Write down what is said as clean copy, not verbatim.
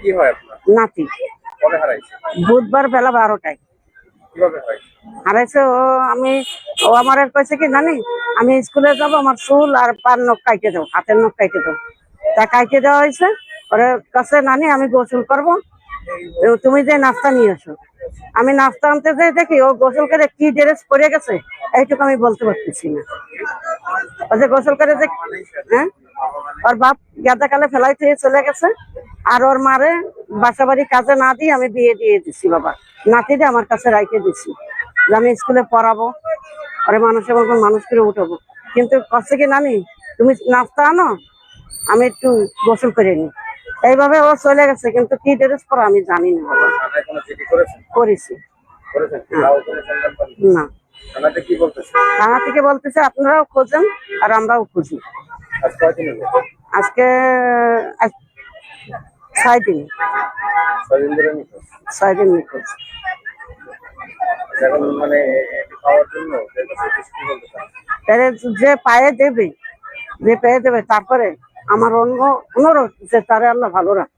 কি হয় আপনার? নাতি। কবে হারাইছে? বুধবার বেলা 12টায় কিভাবে হারাইছে? হারাইছে। ও আমার কইছে কি জানি, আমি স্কুলে যাব, আমার চুল আর পার নখ কাইটে দাও, হাতের নখ কাইটে দাও। তা কাইটে দেওয়া হয়েছে। ওরে কাছে নানি আমি গোসল করব, তুমি যে নাস্তা নিয়ে আসো। আমি নাস্তা আনতে যাই, দেখি ও গোসল করে কি ড্রেস পরে গেছে এইটুকু আমি বলতে পারতেছি না। ও যে গোসল করে যে, হ্যাঁ, ওর বাপ গাদা কালে ফেলাই থেকে চলে গেছে। আর ওর মারে বাসা বাড়ি কাজে না দিয়ে আমি বিয়ে দিয়ে দিছি। বাবা নাতিরে আমার কাছে রাইখে দিছি যে আমি স্কুলে পড়াবো, আরে মানুষের মতো মানুষ করে উঠাবো। কিন্তু কষ্ট কি নানি, তুমি নাস্তা আনো, আমি একটু গোসল করে নি। এইভাবে ও চলে গেছে, কিন্তু কি ড্রেস পরা আমি জানি না। বাবা করেছি না। থানা থেকে বলতেছে আপনারাও খোঁজেন আর আমরাও খুঁজি। আজকে 6 দিন। 6 দিন নিখোঁজ। যে পায়ে দেবে, তারপরে আমার অনুরোধ যে তারে আল্লাহ ভালো রাখ।